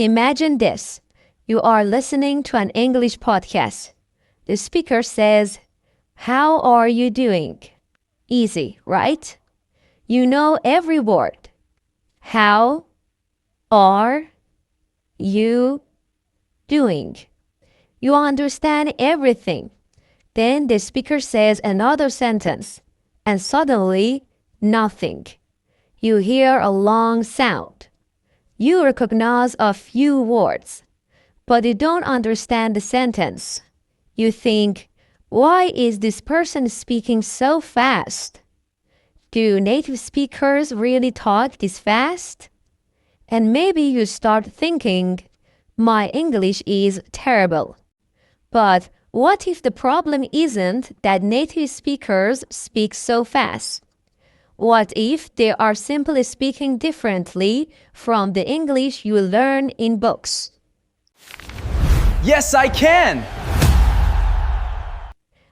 Imagine this. You are listening to an English podcast. The speaker says, "How are you doing?" Easy, right? You know every word. How are you doing? You understand everything. Then the speaker says another sentence, and suddenly, nothing. You hear a long sound. You recognize a few words, but you don't understand the sentence. You think, why is this person speaking so fast? Do native speakers really talk this fast? And maybe you start thinking, my English is terrible. But what if the problem isn't that native speakers speak so fast? What if they are simply speaking differently from the English you learn in books? Yes, I can!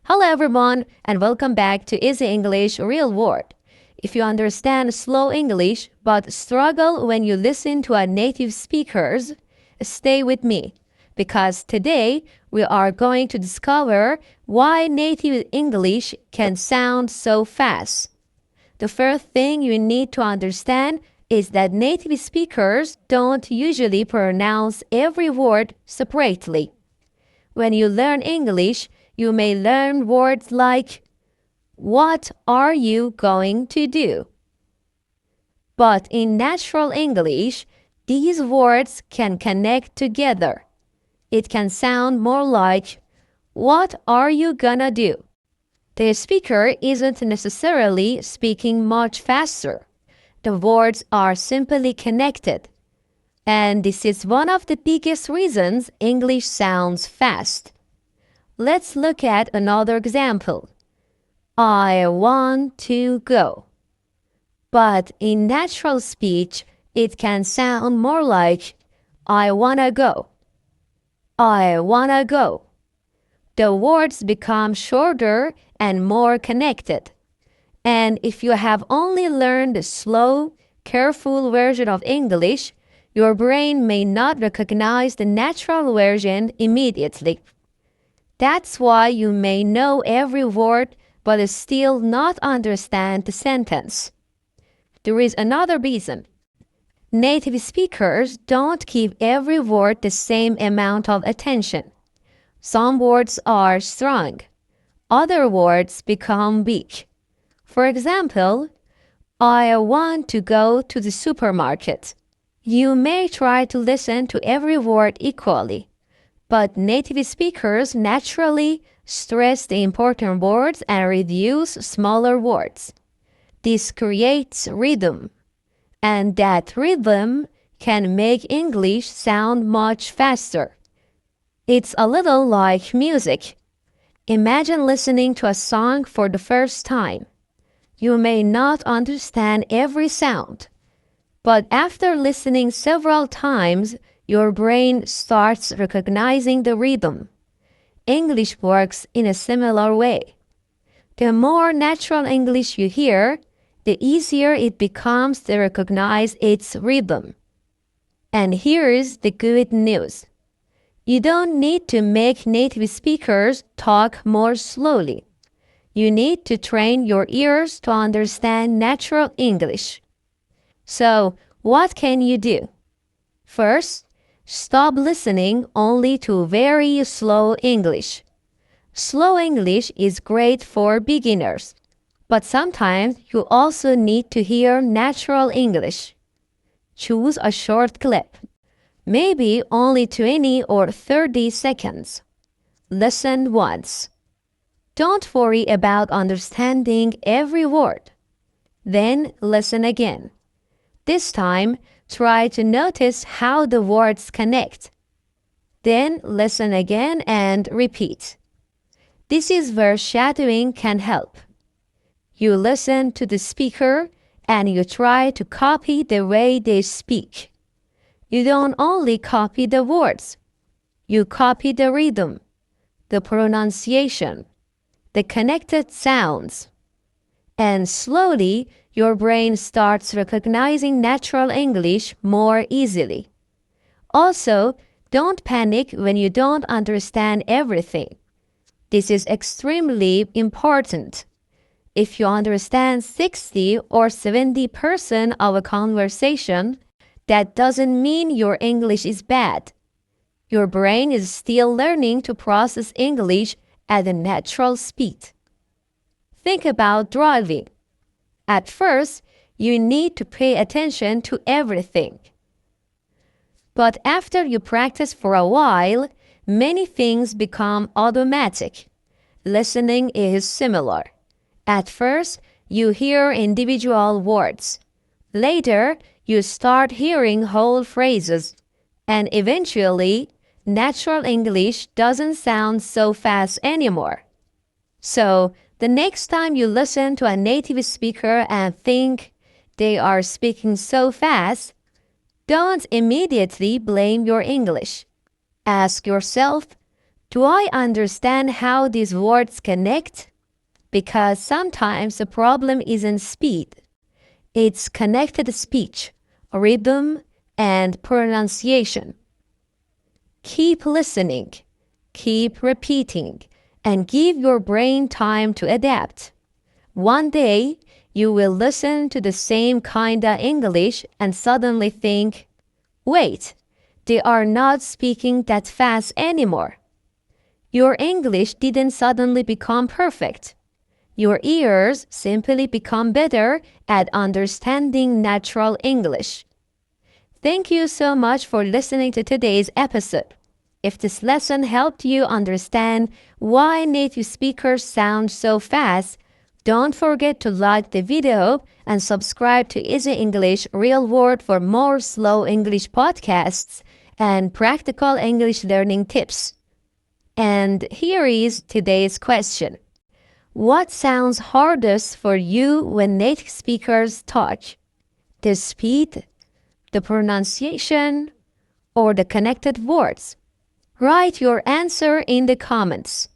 Hello everyone, and welcome back to Easy English Real Word. If you understand slow English but struggle when you listen to a native speakers, stay with me, because today we are going to discover why native English can sound so fast. The first thing you need to understand is that native speakers don't usually pronounce every word separately. When you learn English, you may learn words like, what are you going to do? But in natural English, these words can connect together. It can sound more like, what are you gonna do? The speaker isn't necessarily speaking much faster. The words are simply connected. And this is one of the biggest reasons English sounds fast. Let's look at another example. I want to go. But in natural speech, it can sound more like, I wanna go. I wanna go. The words become shorter and more connected. And if you have only learned the slow, careful version of English, your brain may not recognize the natural version immediately. That's why you may know every word but still not understand the sentence. There is another reason. Native speakers don't give every word the same amount of attention. Some words are strong. Other words become weak. For example, I want to go to the supermarket. You may try to listen to every word equally, but native speakers naturally stress the important words and reduce smaller words. This creates rhythm, and that rhythm can make English sound much faster. It's a little like music. Imagine listening to a song for the first time. You may not understand every sound, but after listening several times, your brain starts recognizing the rhythm. English works in a similar way. The more natural English you hear, the easier it becomes to recognize its rhythm. And here's the good news. You don't need to make native speakers talk more slowly. You need to train your ears to understand natural English. So, what can you do? First, stop listening only to very slow English. Slow English is great for beginners, but sometimes you also need to hear natural English. Choose a short clip. Maybe only 20 or 30 seconds. Listen once. Don't worry about understanding every word. Then listen again. This time, try to notice how the words connect. Then listen again and repeat. This is where shadowing can help. You listen to the speaker and you try to copy the way they speak. You don't only copy the words. You copy the rhythm, the pronunciation, the connected sounds. And slowly, your brain starts recognizing natural English more easily. Also, don't panic when you don't understand everything. This is extremely important. If you understand 60 or 70% of a conversation, that doesn't mean your English is bad. Your brain is still learning to process English at a natural speed. Think about driving. At first, you need to pay attention to everything. But after you practice for a while, many things become automatic. Listening is similar. At first, you hear individual words. Later, you start hearing whole phrases. And eventually, natural English doesn't sound so fast anymore. So, the next time you listen to a native speaker and think they are speaking so fast, don't immediately blame your English. Ask yourself, do I understand how these words connect? Because sometimes the problem isn't speed. It's connected speech, rhythm, and pronunciation. Keep listening, keep repeating, and give your brain time to adapt. One day, you will listen to the same kinda English and suddenly think, wait, they are not speaking that fast anymore. Your English didn't suddenly become perfect. Your ears simply become better at understanding natural English. Thank you so much for listening to today's episode. If this lesson helped you understand why native speakers sound so fast, don't forget to like the video and subscribe to Easy English Real World for more slow English podcasts and practical English learning tips. And here is today's question. What sounds hardest for you when native speakers talk? The speed, the pronunciation, or the connected words? Write your answer in the comments.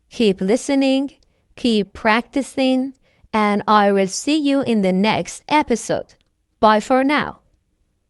Keep listening, keep practicing, and I will see you in the next episode. Bye for now.